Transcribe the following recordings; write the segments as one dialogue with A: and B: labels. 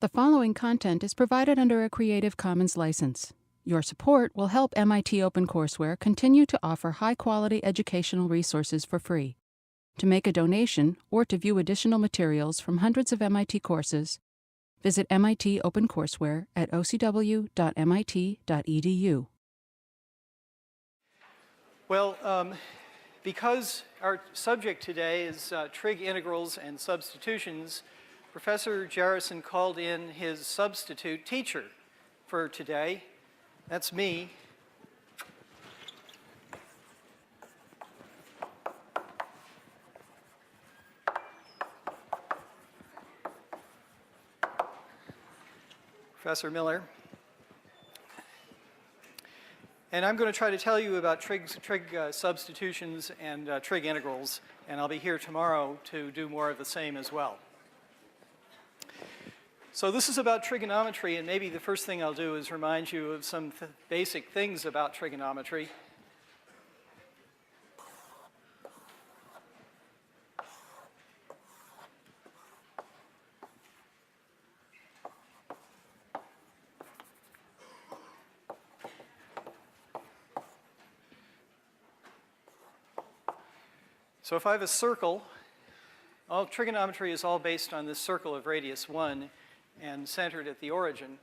A: The following content is provided under a Creative Commons license. Your support will help MIT OpenCourseware continue to offer high-quality educational resources for free. To make a donation or to view additional materials from hundreds of MIT courses, visit MIT OpenCourseware at ocw.mit.edu.
B: Well, because our subject today is trig integrals and substitutions, Professor Jarrison called in his substitute teacher for today. That's me. Professor Miller. And I'm going to try to tell you about trig substitutions and trig integrals, and I'll be here tomorrow to do more of the same as well. So this is about trigonometry, and maybe the first thing I'll do is remind you of some basic things about trigonometry. So if I have a circle, all trigonometry is all based on this circle of radius 1 and centered at the origin.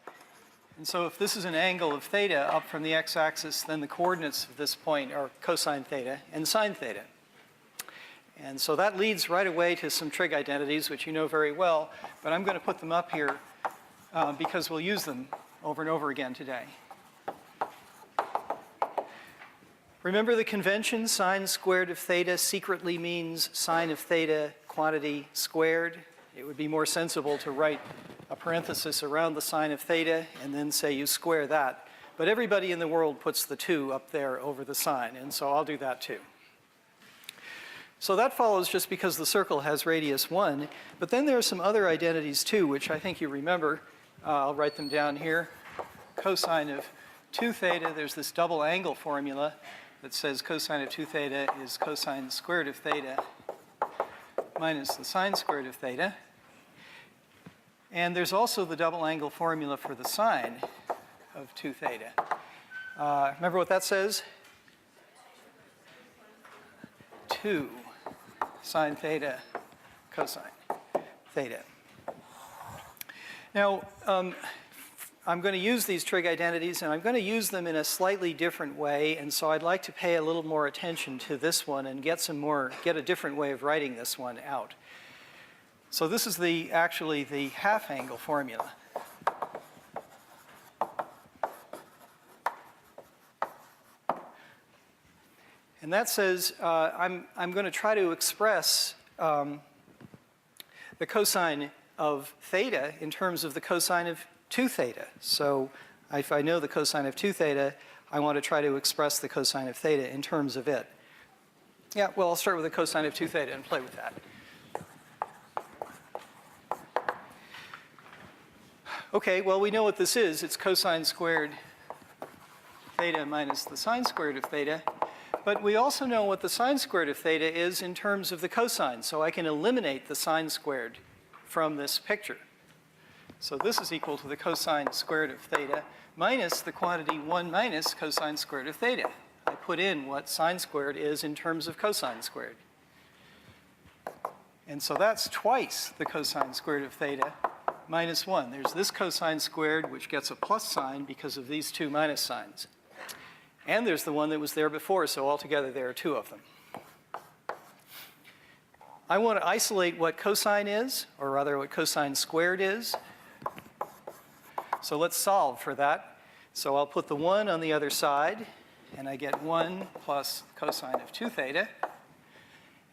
B: And so if this is an angle of theta up from the x-axis, then the coordinates of this point are cosine theta and sine theta. And so that leads right away to some trig identities, which you know very well, but I'm going to put them up here because we'll use them over and over again today. Remember the convention, sine squared of theta secretly means sine of theta quantity squared. It would be more sensible to write a parenthesis around the sine of theta and then say you square that. But everybody in the world puts the 2 up there over the sine, and so I'll do that too. So that follows just because the circle has radius 1, but then there are some other identities too, which I think you remember. I'll write them down here. Cosine of 2 theta, there's this double angle formula that says cosine of 2 theta is cosine squared of theta minus the sine squared of theta. And there's also the double angle formula for the sine of 2 theta. Remember what that says? 2 sine theta cosine theta. Now, I'm going to use these trig identities, and I'm going to use them in a slightly different way, and so I'd like to pay a little more attention to this one and get a different way of writing this one out. So this is actually the half angle formula. And that says I'm going to try to express the cosine of theta in terms of the cosine of 2 theta. So if I know the cosine of 2 theta, I want to try to express the cosine of theta in terms of it. Yeah, well, I'll start with the cosine of 2 theta and play with that. Okay, well, we know what this is. It's cosine squared theta minus the sine squared of theta. But we also know what the sine squared of theta is in terms of the cosine. So I can eliminate the sine squared from this picture. So this is equal to the cosine squared of theta minus the quantity 1 minus cosine squared of theta. I put in what sine squared is in terms of cosine squared. And so that's twice the cosine squared of theta minus 1. There's this cosine squared, which gets a plus sign because of these 2 minus signs. And there's the one that was there before, so altogether there are 2 of them. I want to isolate what cosine is, or rather what cosine squared is. So let's solve for that. So I'll put the 1 on the other side, and I get 1 plus cosine of 2 theta.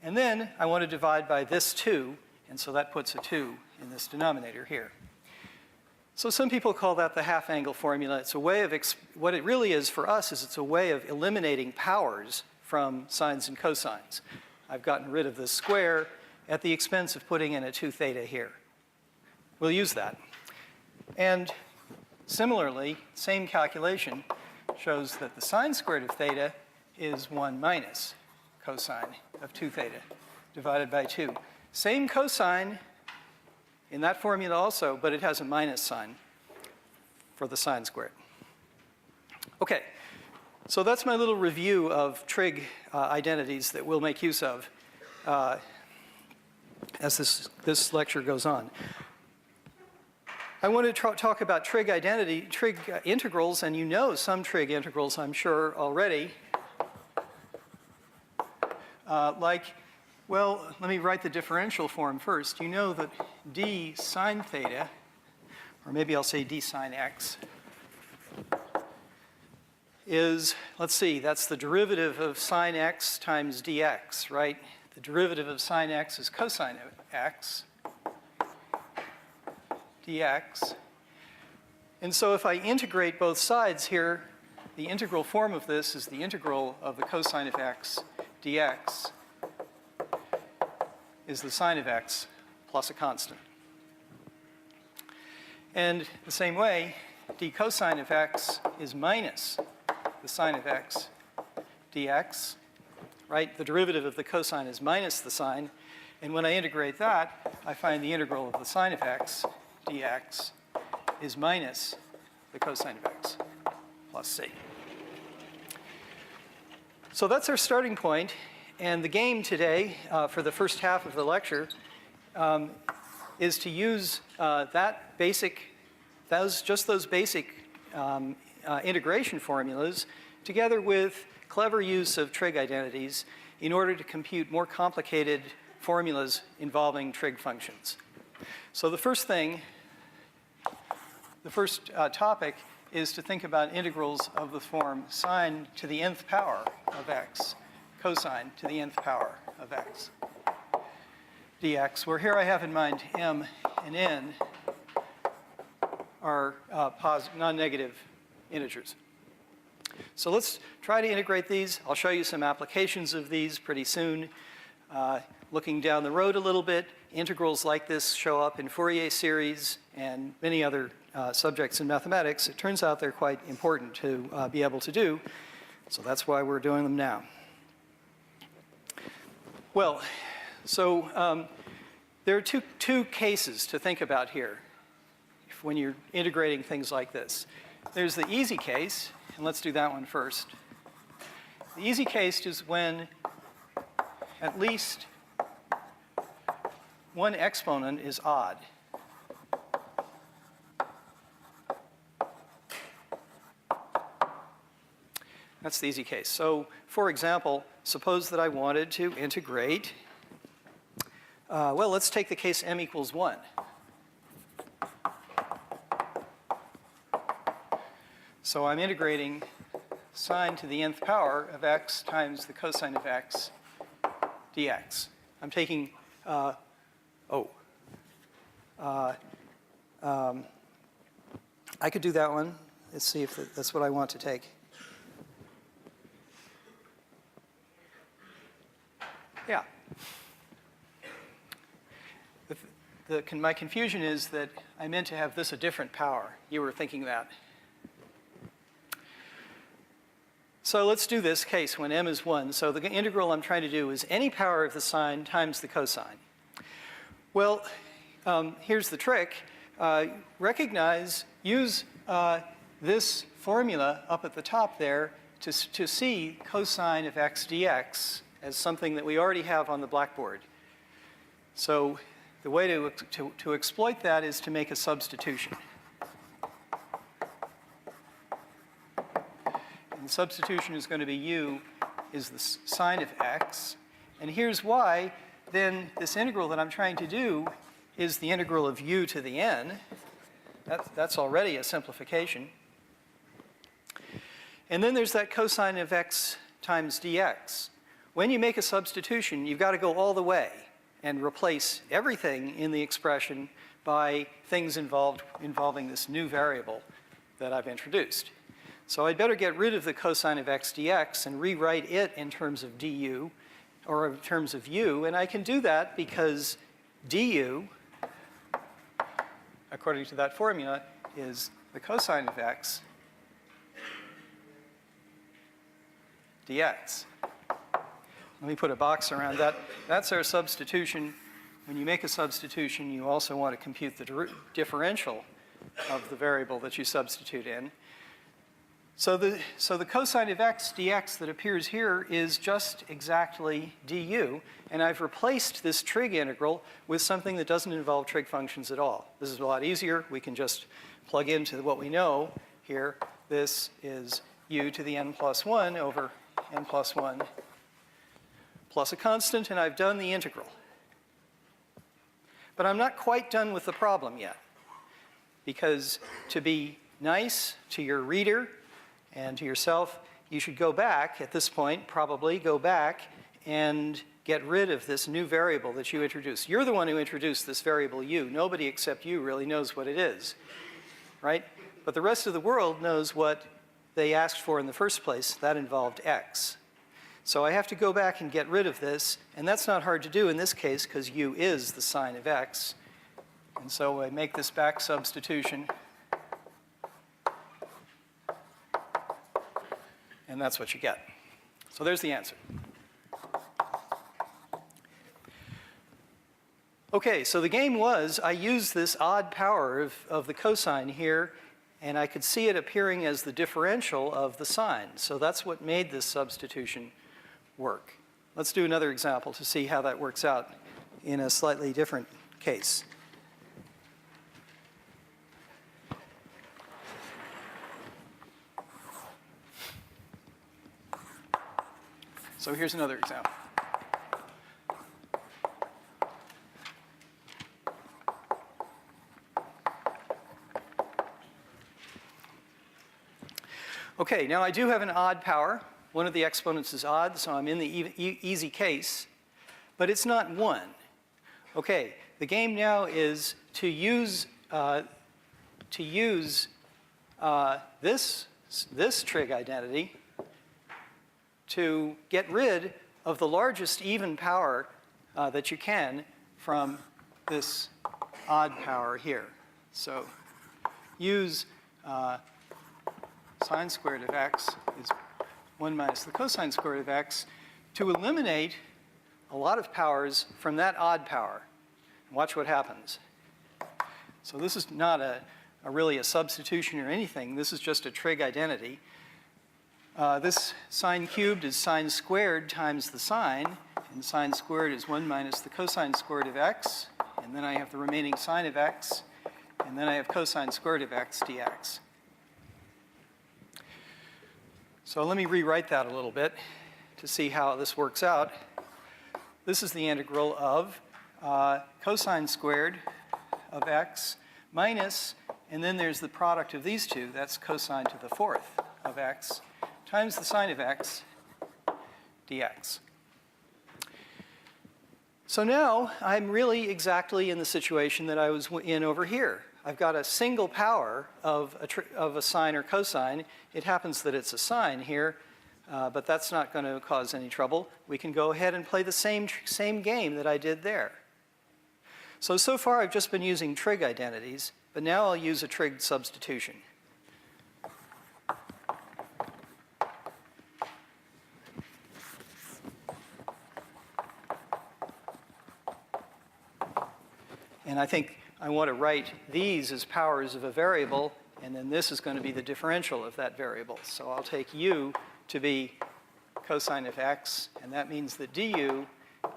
B: And then I want to divide by this 2, and so that puts a 2 in this denominator here. So some people call that the half angle formula. It's a way of, what it really is for us is it's a way of eliminating powers from sines and cosines. I've gotten rid of this square at the expense of putting in a 2 theta here. We'll use that. And similarly, same calculation shows that the sine squared of theta is 1 minus cosine of 2 theta divided by 2. Same cosine, in that formula also, but it has a minus sign for the sine squared. Okay, so that's my little review of trig identities that we'll make use of as this lecture goes on. I want to talk about trig integrals, and you know some trig integrals, I'm sure, already. Well, let me write the differential form first. You know that d sine theta, or maybe I'll say d sine x, is, let's see, that's the derivative of sine x times dx, right? The derivative of sine x is cosine of x dx. And so if I integrate both sides here, the integral form of this is the integral of the cosine of x dx is the sine of x plus a constant. And the same way, d cosine of x is minus the sine of x dx, right? The derivative of the cosine is minus the sine. And when I integrate that, I find the integral of the sine of x dx is minus the cosine of x plus c. So that's our starting point. And the game today, for the first half of the lecture, is to use those basic integration formulas together with clever use of trig identities in order to compute more complicated formulas involving trig functions. So the first topic is to think about integrals of the form sine to the nth power of x, cosine to the nth power of x dx, where here I have in mind m and n are non-negative integers. So let's try to integrate these. I'll show you some applications of these pretty soon. Looking down the road a little bit, integrals like this show up in Fourier series and many other subjects in mathematics. It turns out they're quite important to be able to do, so that's why we're doing them now. Well, so there are two cases to think about here when you're integrating things like this. There's the easy case, and let's do that one first. The easy case is when at least one exponent is odd. That's the easy case. So, for example, suppose that I wanted to integrate, well, let's take the case m equals 1. So I'm integrating sine to the nth power of x times the cosine of x dx. I'm taking, I could do that one. Let's see if that's what I want to take. Yeah. My confusion is that I meant to have this a different power. You were thinking that. So let's do this case when m is 1. So the integral I'm trying to do is any power of the sine times the cosine. Well, here's the trick. Use this formula up at the top there to see cosine of x dx as something that we already have on the blackboard. So the way to exploit that is to make a substitution. The substitution is going to be u is the sine of x. And here's why. Then this integral that I'm trying to do is the integral of u to the n. That's already a simplification. And then there's that cosine of x times dx. When you make a substitution, you've got to go all the way and replace everything in the expression by things involving this new variable that I've introduced. So I'd better get rid of the cosine of x dx and rewrite it in terms of du, or in terms of u. And I can do that because du, according to that formula, is the cosine of x dx. Let me put a box around that. That's our substitution when you make a substitution, you also want to compute the differential of the variable that you substitute in. So the cosine of x dx that appears here is just exactly du, and I've replaced this trig integral with something that doesn't involve trig functions at all. This is a lot easier. We can just plug into what we know here. This is u to the n plus 1 over n plus 1 plus a constant, and I've done the integral. But I'm not quite done with the problem yet, because to be nice to your reader and to yourself, you should go back at this point, probably go back and get rid of this new variable that you introduced. You're the one who introduced this variable u. Nobody except you really knows what it is, right? But the rest of the world knows what they asked for in the first place. That involved x. So I have to go back and get rid of this, and that's not hard to do in this case because u is the sine of x. And so I make this back substitution, and that's what you get. So there's the answer. Okay, so the game was I used this odd power of the cosine here, and I could see it appearing as the differential of the sine. So that's what made this substitution work. Let's do another example to see how that works out in a slightly different case. So here's another example. Okay, now I do have an odd power. One of the exponents is odd, so I'm in the easy case, but it's not 1. Okay, the game now is to use this trig identity to get rid of the largest even power that you can from this odd power here. So use sine squared of x is 1 minus the cosine squared of x to eliminate a lot of powers from that odd power. Watch what happens. So this is not really a substitution or anything. This is just a trig identity. This sine cubed is sine squared times the sine, and sine squared is 1 minus the cosine squared of x, and then I have the remaining sine of x, and then I have cosine squared of x dx. So let me rewrite that a little bit to see how this works out. This is the integral of cosine squared of x minus, and then there's the product of these two, that's cosine to the fourth of x, times the sine of x dx. So now I'm really exactly in the situation that I was in over here. I've got a single power of a sine or cosine. It happens that it's a sine here, but that's not going to cause any trouble. We can go ahead and play the same game that I did there. So far I've just been using trig identities, but now I'll use a trig substitution. And I think I want to write these as powers of a variable, and then this is going to be the differential of that variable. So I'll take u to be cosine of x, and that means that du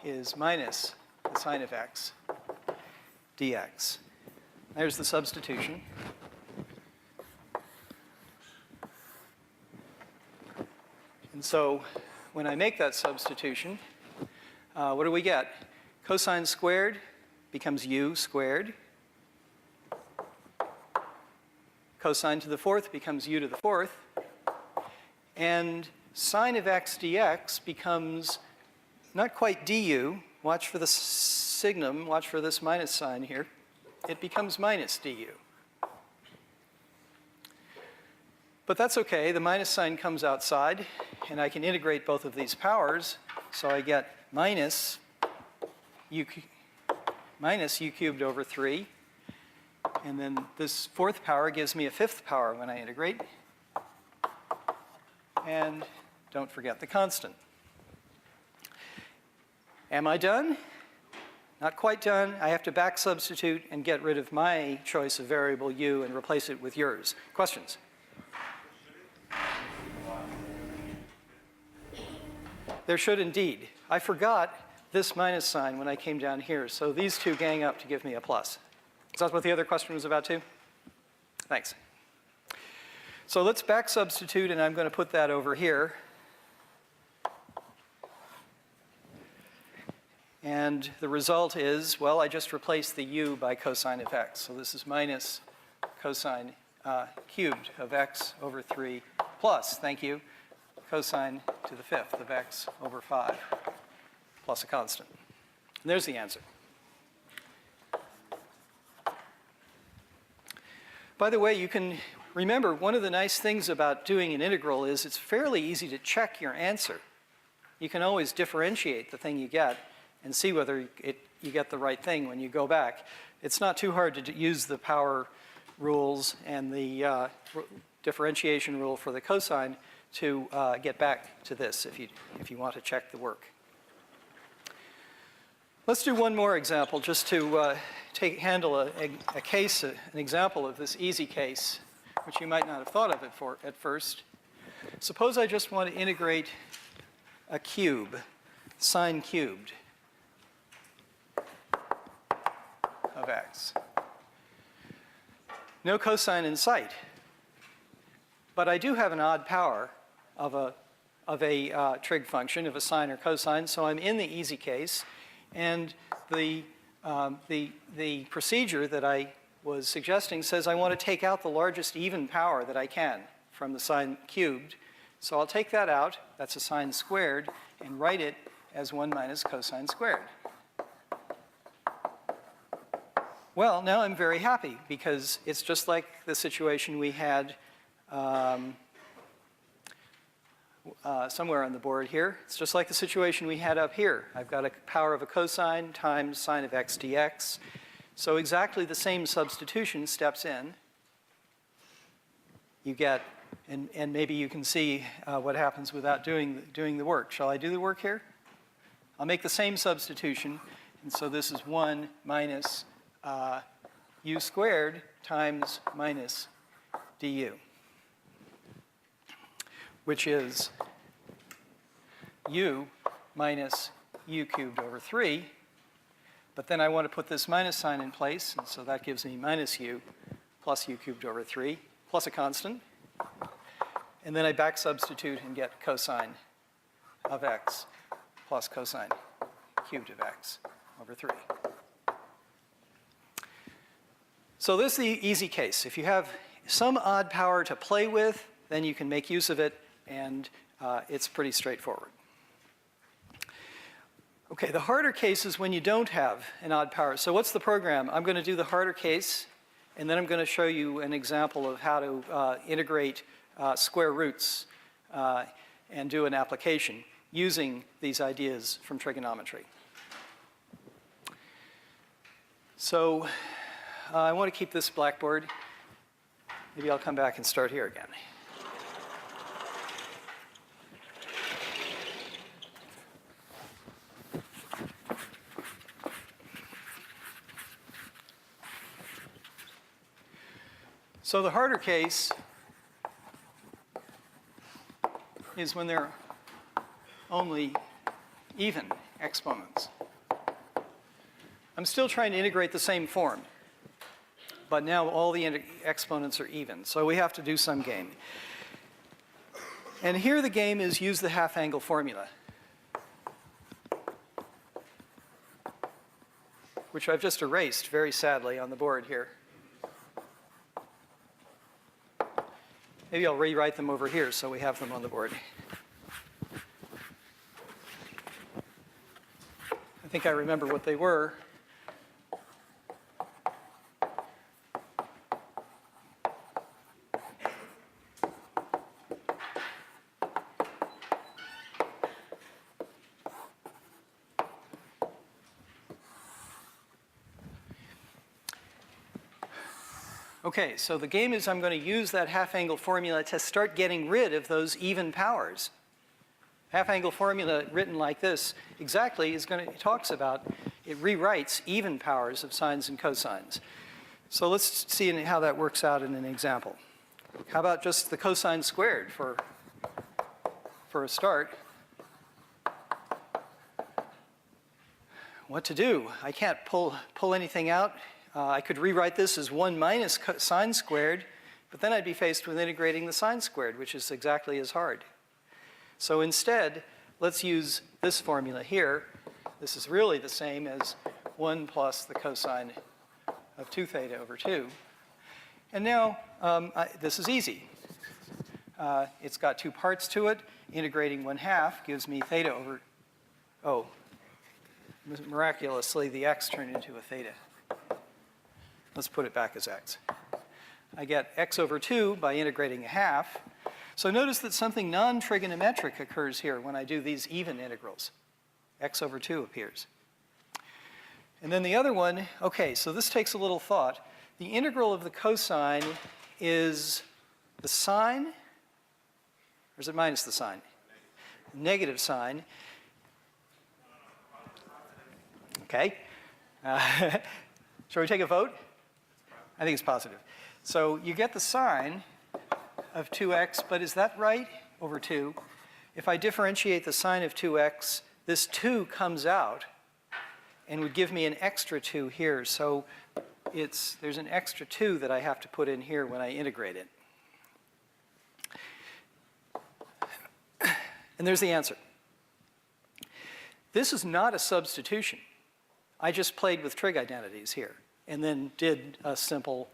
B: is minus the sine of x dx. There's the substitution. And so when I make that substitution, what do we get? Cosine squared becomes u squared. Cosine to the fourth becomes u to the fourth. And sine of x dx becomes not quite du. Watch for the signum. Watch for this minus sign here. It becomes minus du. But that's okay. The minus sign comes outside, and I can integrate both of these powers. So I get minus u cubed over 3. And then this fourth power gives me a fifth power when I integrate. And don't forget the constant. Am I done? Not quite done. I have to back substitute and get rid of my choice of variable u and replace it with yours. Questions? There should indeed. I forgot this minus sign when I came down here, so these two gang up to give me a plus. Is that what the other question was about too? Thanks. So let's back substitute, and I'm going to put that over here. And the result is, well, I just replaced the u by cosine of x. So this is minus cosine cubed of x over 3 plus, thank you, cosine to the 5th of x over 5 plus a constant. And there's the answer. By the way, you can remember one of the nice things about doing an integral is it's fairly easy to check your answer. You can always differentiate the thing you get and see whether you get the right thing when you go back. It's not too hard to use the power rules and the differentiation rule for the cosine to get back to this if you want to check the work. Let's do one more example just to handle a case, an example of this easy case, which you might not have thought of it at first. Suppose I just want to integrate a cube, sine cubed of x. No cosine in sight, but I do have an odd power of a trig function, of a sine or cosine, so I'm in the easy case, and the procedure that I was suggesting says I want to take out the largest even power that I can from the sine cubed, so I'll take that out, that's a sine squared, and write it as 1 minus cosine squared. Well, now I'm very happy because it's just like the situation we had somewhere on the board here. It's just like the situation we had up here. I've got a power of a cosine times sine of x dx. So exactly the same substitution steps in. You get, and maybe you can see what happens without doing the work. Shall I do the work here? I'll make the same substitution, and so this is 1 minus u squared times minus du, which is u minus u cubed over 3. But then I want to put this minus sign in place, and so that gives me minus u plus u cubed over 3 plus a constant. And then I back substitute and get cosine of x plus cosine cubed of x over 3. So this is the easy case. If you have some odd power to play with, then you can make use of it, and it's pretty straightforward. Okay, the harder case is when you don't have an odd power. So what's the program? I'm going to do the harder case, and then I'm going to show you an example of how to integrate square roots and do an application using these ideas from trigonometry. So I want to keep this blackboard. Maybe I'll come back and start here again. So the harder case is when there are only even exponents. I'm still trying to integrate the same form, but now all the exponents are even, so we have to do some game. And here the game is use the half-angle formula, which I've just erased very sadly on the board here. Maybe I'll rewrite them over here so we have them on the board. I think I remember what they were. Okay, so the game is I'm going to use that half-angle formula to start getting rid of those even powers. Half-angle formula written like this exactly is talks about it rewrites even powers of sines and cosines. So let's see how that works out in an example. How about just the cosine squared for a start? What to do? I can't pull anything out. I could rewrite this as 1 minus sine squared, but then I'd be faced with integrating the sine squared, which is exactly as hard. So instead, let's use this formula here. This is really the same as 1 plus the cosine of 2 theta over 2. And now, this is easy. It's got 2 parts to it. Integrating 1/2 gives me theta over, oh, miraculously, the x turned into a theta. Let's put it back as x. I get x over 2 by integrating 1/2. So notice that something non-trigonometric occurs here when I do these even integrals. X over 2 appears. And then the other one, okay, so this takes a little thought. The integral of the cosine is the sine, or is it minus the sine? Negative sine. Okay. Shall we take a vote? I think it's positive. So you get the sine of 2x, but is that right? Over 2. If I differentiate the sine of 2x, this 2 comes out and would give me an extra 2 here. So there's an extra 2 that I have to put in here when I integrate it. And there's the answer. This is not a substitution. I just played with trig identities here and then did a simple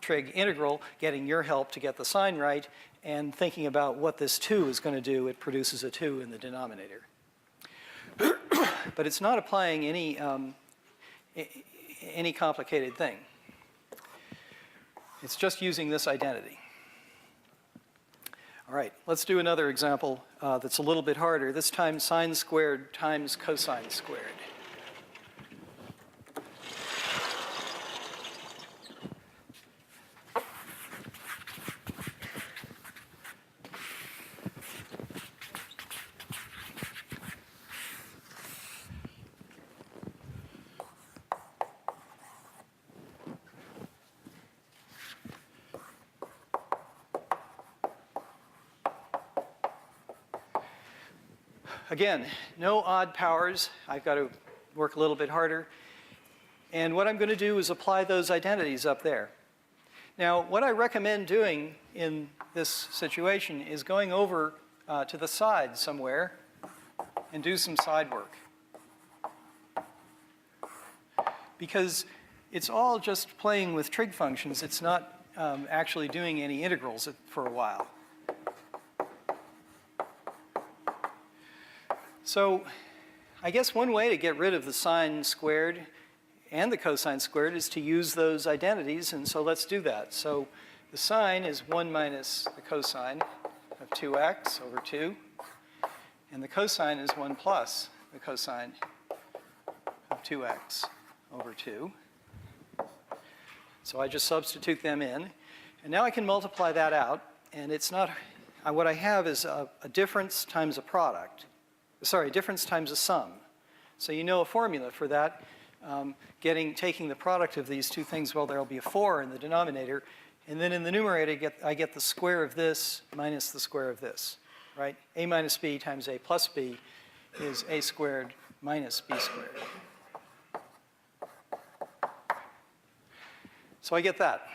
B: trig integral, getting your help to get the sign right and thinking about what this 2 is going to do. It produces a 2 in the denominator. But it's not applying any complicated thing. It's just using this identity. All right, let's do another example that's a little bit harder. This time sine squared times cosine squared. Again, no odd powers. I've got to work a little bit harder. And what I'm going to do is apply those identities up there. Now, what I recommend doing in this situation is going over to the side somewhere and do some side work. Because it's all just playing with trig functions. It's not actually doing any integrals for a while. So I guess one way to get rid of the sine squared and the cosine squared is to use those identities, and so let's do that. So the sine is 1 minus the cosine of 2x over 2, and the cosine is 1 plus the cosine of 2x over 2. So I just substitute them in, and now I can multiply that out, and it's not, what I have is a difference times a product. Sorry, difference times a sum. So you know a formula for that. Taking the product of these two things, well, there will be a 4 in the denominator. And then in the numerator, I get the square of this minus the square of this, right? A minus b times a plus b is a squared minus b squared. So I get that.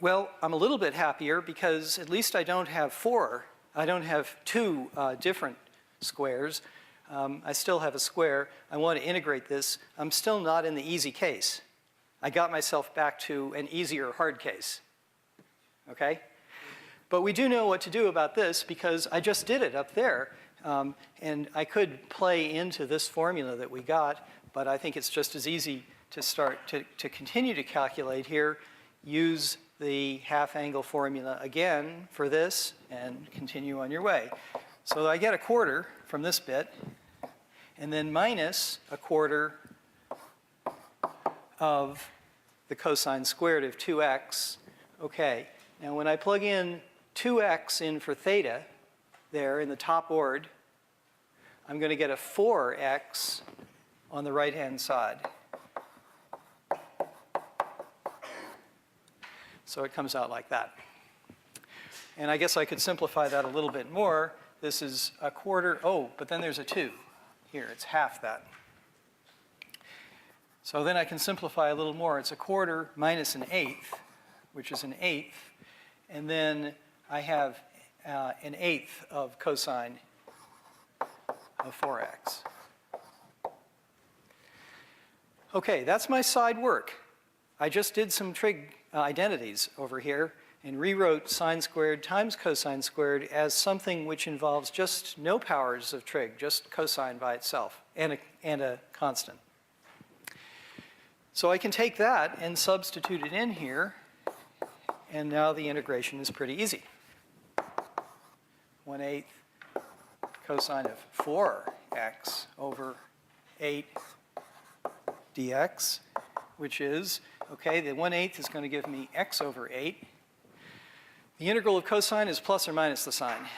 B: Well, I'm a little bit happier because at least I don't have 4. I don't have 2 different squares. I still have a square. I want to integrate this. I'm still not in the easy case. I got myself back to an easier hard case. Okay? But we do know what to do about this because I just did it up there. And I could play into this formula that we got, but I think it's just as easy to start to continue to calculate here, use the half angle formula again for this, and continue on your way. So I get a quarter from this bit, and then minus a quarter of the cosine squared of 2x. Okay, now when I plug in 2x in for theta there in the top ord, I'm going to get a 4x on the right-hand side. So it comes out like that. And I guess I could simplify that a little bit more. This is a quarter. Oh, but then there's a 2 here. It's half that. So then I can simplify a little more. It's a quarter minus an eighth, which is an eighth. And then I have an eighth of cosine of 4x. Okay, that's my side work. I just did some trig identities over here and rewrote sine squared times cosine squared as something which involves just no powers of trig, just cosine by itself, and a constant. So I can take that and substitute it in here, and now the integration is pretty easy. 1/8 cosine of 4x over 8 dx, which is, okay, the 1/8 is going to give me x over 8. The integral of cosine is plus or minus the sine.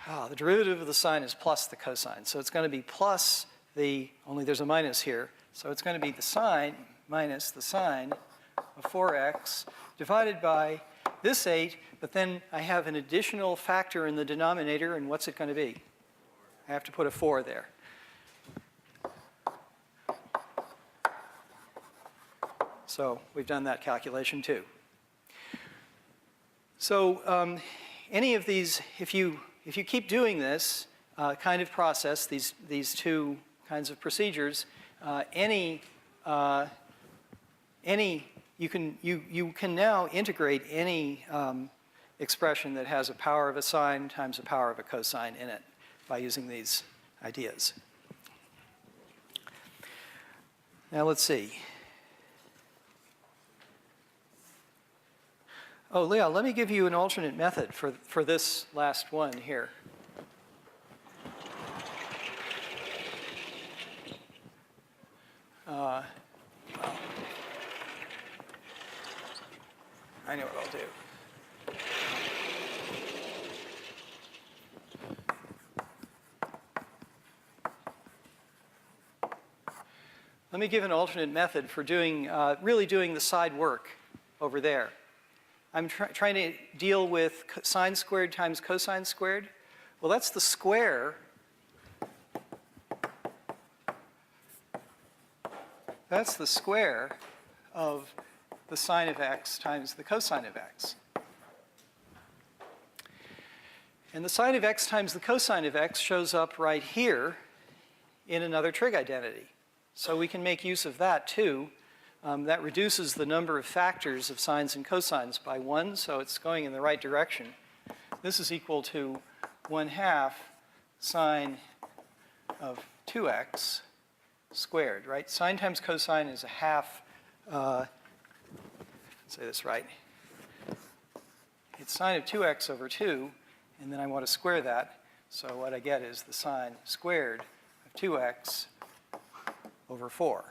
B: The derivative of the sine is plus the cosine. So it's going to be plus the, only there's a minus here. So it's going to be the sine minus the sine of 4x divided by this 8, but then I have an additional factor in the denominator, and what's it going to be? I have to put a 4 there. So we've done that calculation too. So any of these, if you keep doing this kind of process, these two kinds of procedures, you can now integrate any expression that has a power of a sine times a power of a cosine in it by using these ideas. Now let's see. Oh, Leah, let me give you an alternate method for this last one here. Well, I know what I'll do. Let me give an alternate method for doing, really doing the side work over there. I'm trying to deal with sine squared times cosine squared. Well, that's the square. That's the square of the sine of x times the cosine of x. And the sine of x times the cosine of x shows up right here in another trig identity. So we can make use of that too. That reduces the number of factors of sines and cosines by 1, so it's going in the right direction. This is equal to 1/2 sine of 2x squared, right? Sine times cosine is a half, let's say this right. It's sine of 2x over 2, and then I want to square that. So what I get is the sine squared of 2x over 4.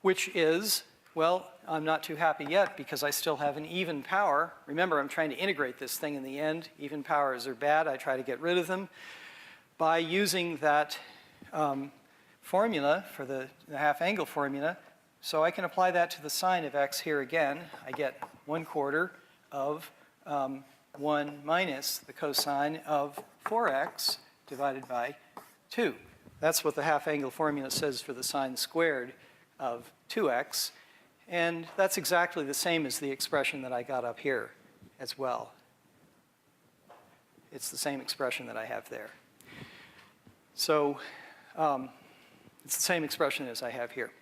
B: Which is, well, I'm not too happy yet because I still have an even power. Remember, I'm trying to integrate this thing in the end. Even powers are bad. I try to get rid of them by using that formula for the half angle formula. So I can apply that to the sine of x here again. I get 1/4 of 1 minus the cosine of 4x divided by 2. That's what the half angle formula says for the sine squared of 2x, and that's exactly the same as the expression that I got up here as well. It's the same expression that I have there. So it's the same expression as I have here.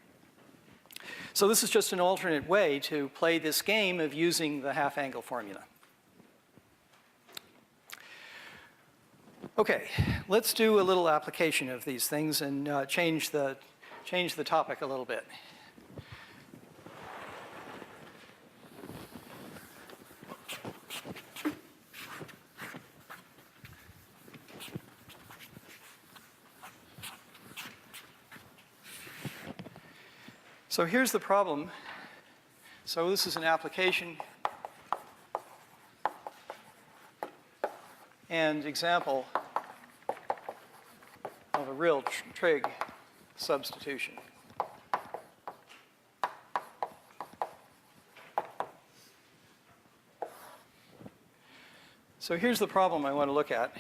B: So this is just an alternate way to play this game of using the half angle formula. Okay, let's do a little application of these things and change the topic a little bit. So here's the problem. So this is an application. and example of a real trig substitution. So here's the problem I want to look at.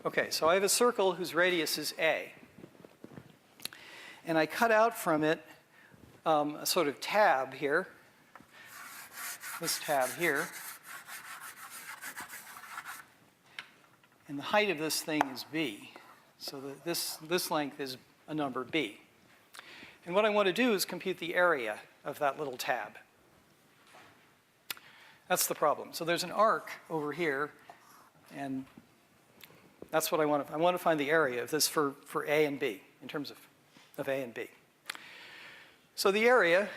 B: Okay, so I have a circle whose radius is a. And I cut out from it a sort of tab here, this tab here. And the height of this thing is b. So this length is a number b. And what I want to do is compute the area of that little tab. That's the problem. So there's an arc over here, and that's what I want to. I want to find the area of this for A and B, in terms of A and B. So the area,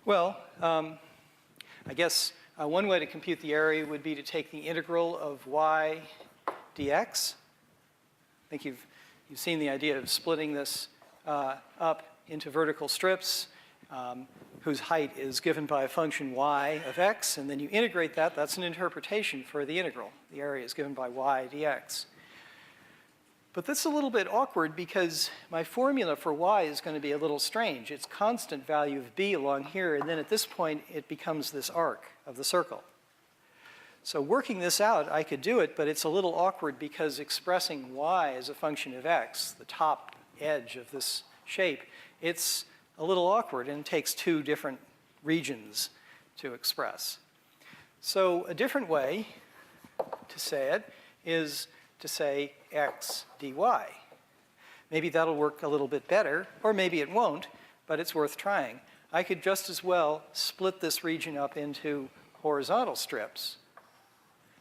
B: well, I guess one way to compute the area would be to take the integral of y dx. I think you've seen the idea of splitting this up into vertical strips whose height is given by a function y of x, and then you integrate that. That's an interpretation for the integral. The area is given by y dx. But that's a little bit awkward because my formula for y is going to be a little strange. It's constant value of b along here, and then at this point it becomes this arc of the circle. So working this out, I could do it, but it's a little awkward because expressing y as a function of x, the top edge of this shape, it's a little awkward and takes two different regions to express. So a different way to say it is to say x dy. Maybe that'll work a little bit better, or maybe it won't, but it's worth trying. I could just as well split this region up into horizontal strips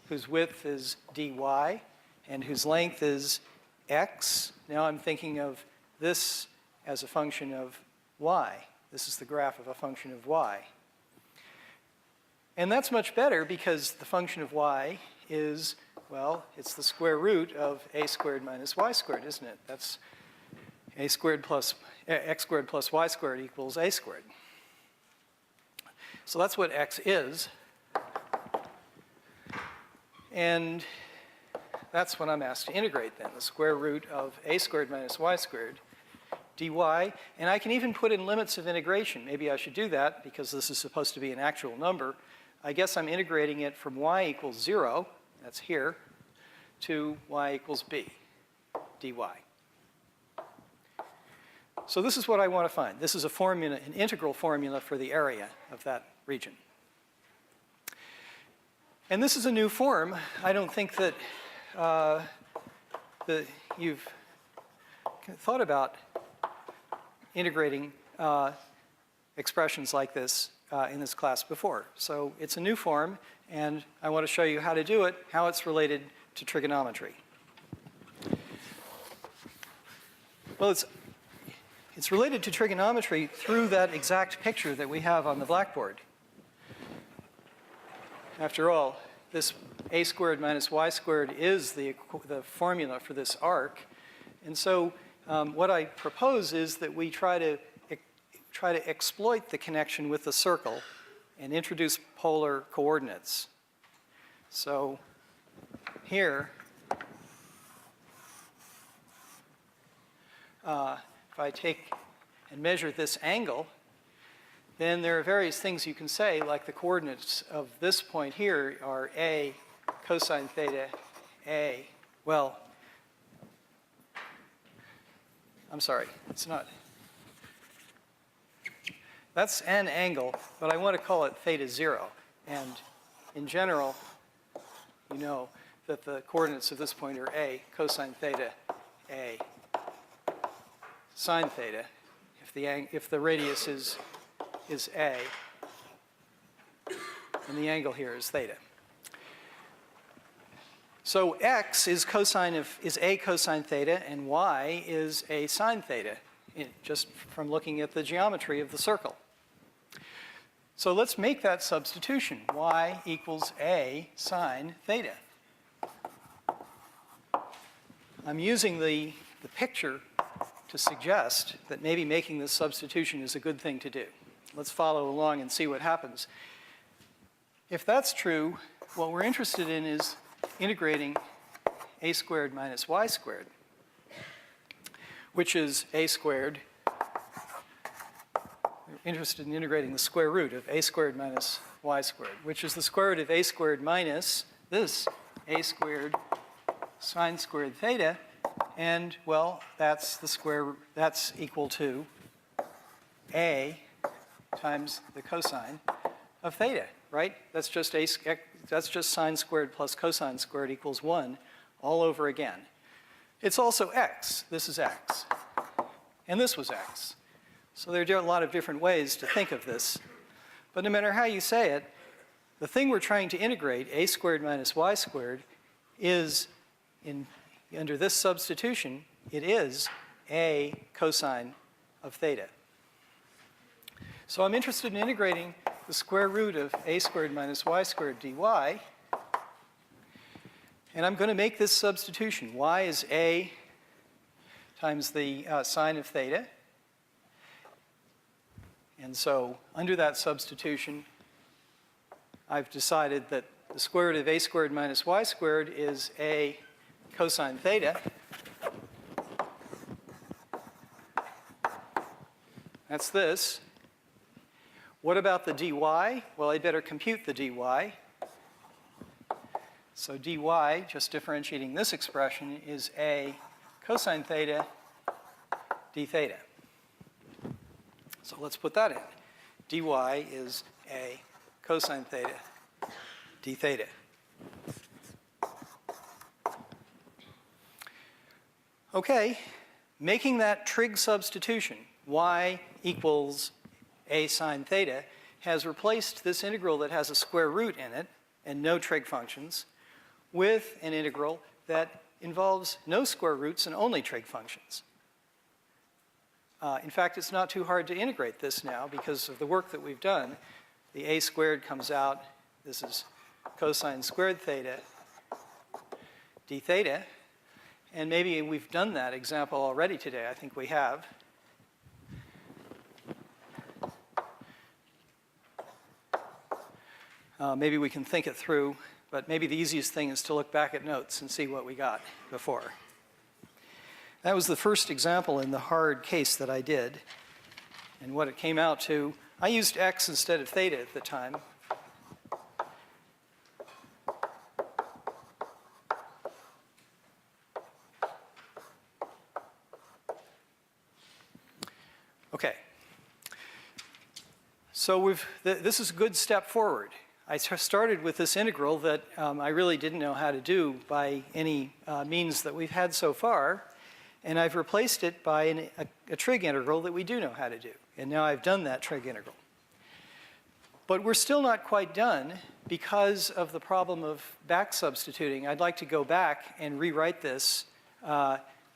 B: whose width is dy and whose length is x. Now I'm thinking of this as a function of y. This is the graph of a function of y. And that's much better because the function of y is, well, it's the square root of a squared minus y squared, isn't it? That's a squared plus x squared plus y squared equals a squared. So that's what x is. And that's what I'm asked to integrate then, the square root of a squared minus y squared dy. And I can even put in limits of integration. Maybe I should do that because this is supposed to be an actual number. I guess I'm integrating it from y equals 0, that's here, to y equals b, dy. So this is what I want to find. This is a formula, an integral formula for the area of that region. And this is a new form. I don't think that you've thought about integrating expressions like this in this class before. So it's a new form, and I want to show you how to do it, how it's related to trigonometry. Well, it's related to trigonometry through that exact picture that we have on the blackboard. After all, this a squared minus y squared is the formula for this arc. And so what I propose is that we try to exploit the connection with the circle and introduce polar coordinates. So here, if I take and measure this angle, then there are various things you can say, like the coordinates of this point here are a cosine theta a. Well, I'm sorry, it's not. That's an angle, but I want to call it theta 0. And in general, you know that the coordinates of this point are a cosine theta a sine theta if the radius is a, and the angle here is theta. So x is a cosine theta, and y is a sine theta, just from looking at the geometry of the circle. So let's make that substitution. Y equals a sine theta. I'm using the picture to suggest that maybe making this substitution is a good thing to do. Let's follow along and see what happens. If that's true, what we're interested in is integrating a squared minus y squared, which is a squared. We're interested in integrating the square root of a squared minus y squared, which is the square root of a squared minus this a squared sine squared theta. And, well, that's equal to a times the cosine of theta, right? That's just sine squared plus cosine squared equals 1 all over again. It's also x. This is x. And this was x. So there are a lot of different ways to think of this. But no matter how you say it, the thing we're trying to integrate, a squared minus y squared, is under this substitution, it is a cosine of theta. So I'm interested in integrating the square root of a squared minus y squared dy. And I'm going to make this substitution. Y is a times the sine of theta. And so under that substitution, I've decided that the square root of a squared minus y squared is a cosine theta. That's this. What about the dy? Well, I'd better compute the dy. So dy, just differentiating this expression, is a cosine theta d theta. So let's put that in. dy is a cosine theta d theta. Okay, making that trig substitution, y equals a sine theta, has replaced this integral that has a square root in it and no trig functions with an integral that involves no square roots and only trig functions. In fact, it's not too hard to integrate this now because of the work that we've done. The a squared comes out. This is cosine squared theta d theta. And maybe we've done that example already today. I think we have. Maybe we can think it through, but maybe the easiest thing is to look back at notes and see what we got before. That was the first example in the hard case that I did. And what it came out to, I used x instead of theta at the time. Okay. So this is a good step forward. I started with this integral that I really didn't know how to do by any means that we've had so far. And I've replaced it by a trig integral that we do know how to do. And now I've done that trig integral. But we're still not quite done because of the problem of back substituting. I'd like to go back and rewrite this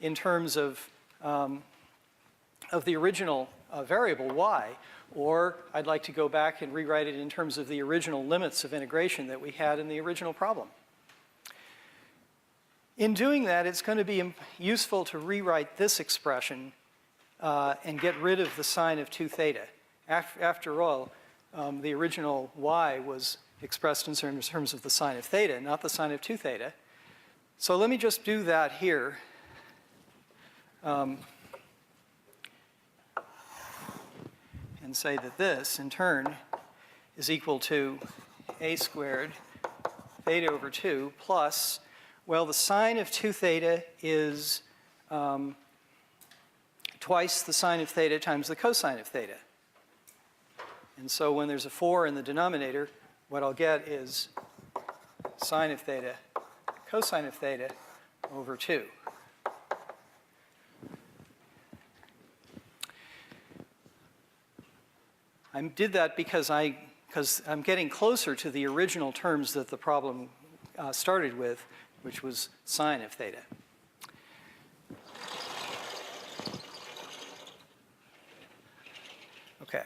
B: in terms of the original variable y, or I'd like to go back and rewrite it in terms of the original limits of integration that we had in the original problem. In doing that, it's going to be useful to rewrite this expression and get rid of the sine of 2 theta. After all, the original y was expressed in terms of the sine of theta, not the sine of 2 theta. So let me just do that here. And say that this, in turn, is equal to a squared theta over 2 plus, well, the sine of 2 theta is twice the sine of theta times the cosine of theta. And so when there's a 4 in the denominator, what I'll get is sine of theta, cosine of theta over 2. I did that because I'm getting closer to the original terms that the problem started with, which was sine of theta. Okay.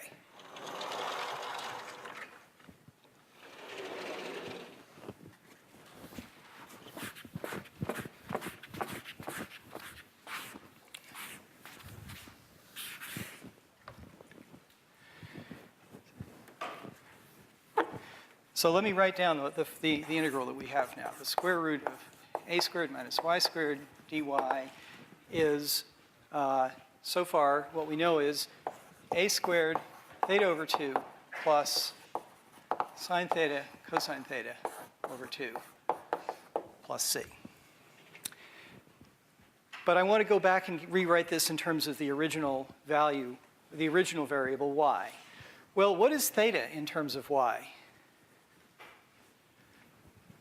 B: So let me write down the integral that we have now. The square root of a squared minus y squared dy is, so far, what we know is a squared theta over 2 plus sine theta cosine theta over 2 plus c. But I want to go back and rewrite this in terms of the original value, the original variable y. Well, what is theta in terms of y?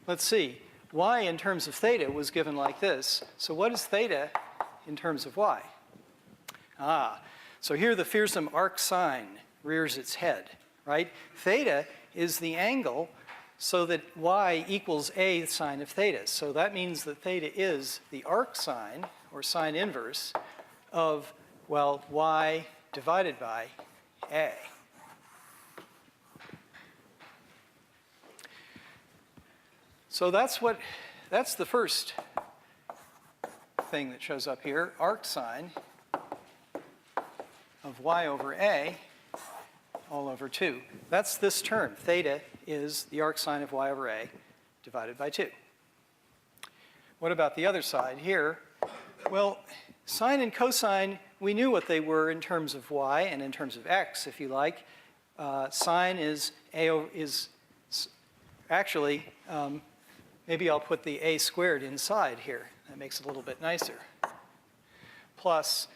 B: Let's see. Y in terms of theta was given like this. So what is theta in terms of y? So here the fearsome arc sine rears its head, right? Theta is the angle so that y equals a sine of theta. So that means that theta is the arc sine, or sine inverse, of, well, y divided by a. So that's the first thing that shows up here, arc sine of y over a all over 2. That's this term. Theta is the arc sine of y over a divided by 2. What about the other side here? Well, sine and cosine, we knew what they were in terms of y and in terms of x, if you like. Sine is actually, maybe I'll put the a squared inside here. That makes it a little bit nicer. Plus,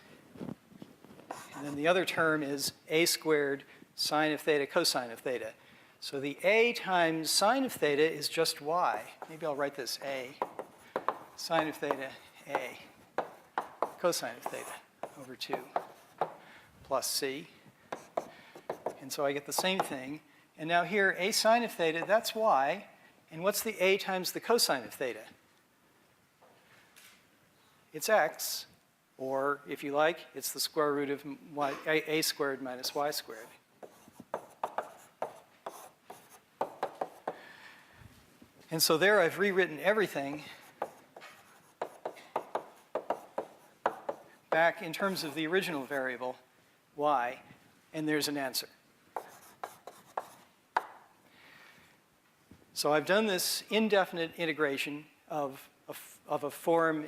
B: and then the other term is a squared sine of theta cosine of theta. So the a times sine of theta is just y. Maybe I'll write this a sine of theta a cosine of theta over 2 plus c. And so I get the same thing. And now here, a sine of theta, that's y. And what's the a times the cosine of theta? It's x, or if you like, it's the square root of a squared minus y squared. And so there I've rewritten everything back in terms of the original variable, y, and there's an answer. So I've done this indefinite integration of a form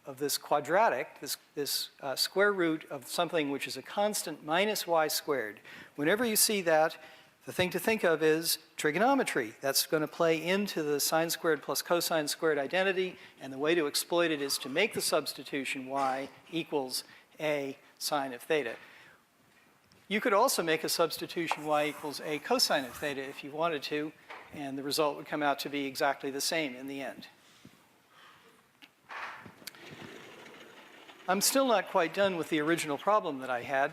B: of this quadratic, this square root of something which is a constant minus y squared. Whenever you see that, the thing to think of is trigonometry. That's going to play into the sine squared plus cosine squared identity, and the way to exploit it is to make the substitution y equals a sine of theta. You could also make a substitution y equals a cosine of theta if you wanted to, and the result would come out to be exactly the same in the end. I'm still not quite done with the original problem that I had,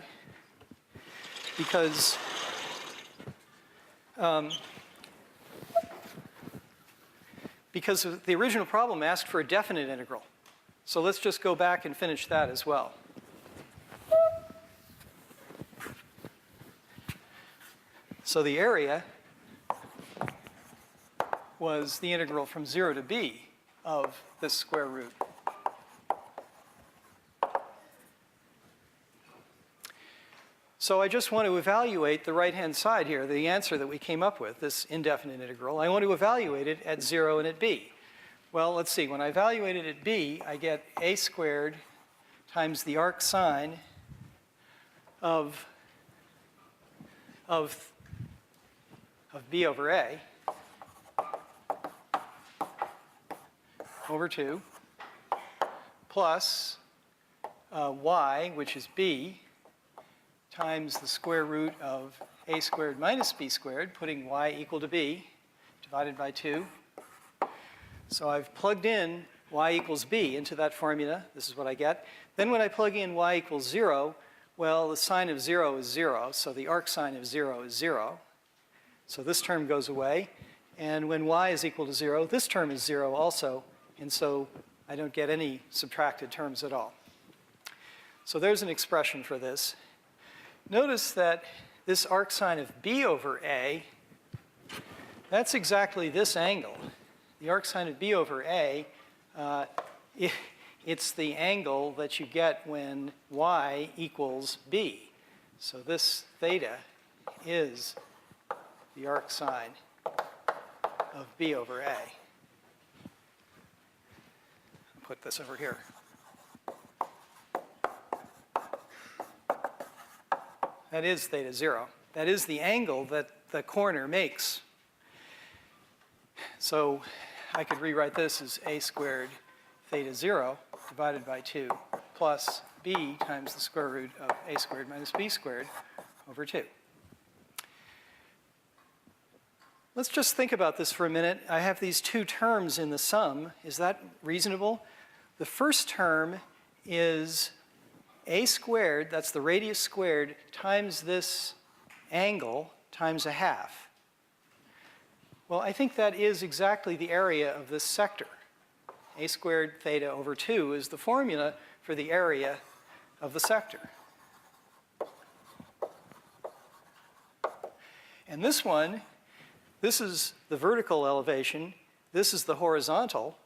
B: because the original problem asked for a definite integral. So let's just go back and finish that as well. So the area was the integral from 0 to b of this square root. So I just want to evaluate the right-hand side here, the answer that we came up with, this indefinite integral. I want to evaluate it at 0 and at b. Well, let's see. When I evaluate it at b, I get a squared times the arc sine of b over a over 2 plus y, which is b, times the square root of a squared minus b squared, putting y equal to b, divided by 2. So I've plugged in y equals b into that formula. This is what I get. Then when I plug in y equals 0, well, the sine of 0 is 0, so the arc sine of 0 is 0. So this term goes away. And when y is equal to 0, this term is 0 also, and so I don't get any subtracted terms at all. So there's an expression for this. Notice that this arc sine of b over a, that's exactly this angle. The arc sine of b over a, it's the angle that you get when y equals b. So this theta is the arc sine of b over a. I'll put this over here. That is theta 0. That is the angle that the corner makes. So I could rewrite this as a squared theta 0 divided by 2 plus b times the square root of a squared minus b squared over 2. Let's just think about this for a minute. I have these two terms in the sum. Is that reasonable? The first term is a squared, that's the radius squared, times this angle times a half. Well, I think that is exactly the area of this sector. A squared theta over 2 is the formula for the area of the sector. And this one, this is the vertical elevation, this is the horizontal.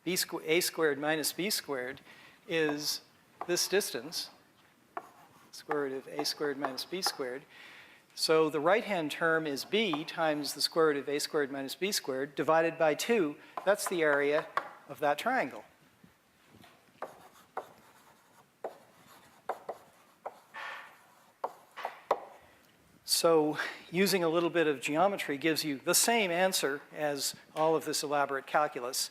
B: A squared minus b squared is this distance, square root of a squared minus b squared. So the right-hand term is b times the square root of a squared minus b squared divided by 2. That's the area of that triangle. So using a little bit of geometry gives you the same answer as all of this elaborate calculus.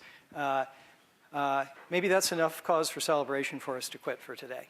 B: Maybe that's enough cause for celebration for us to quit for today.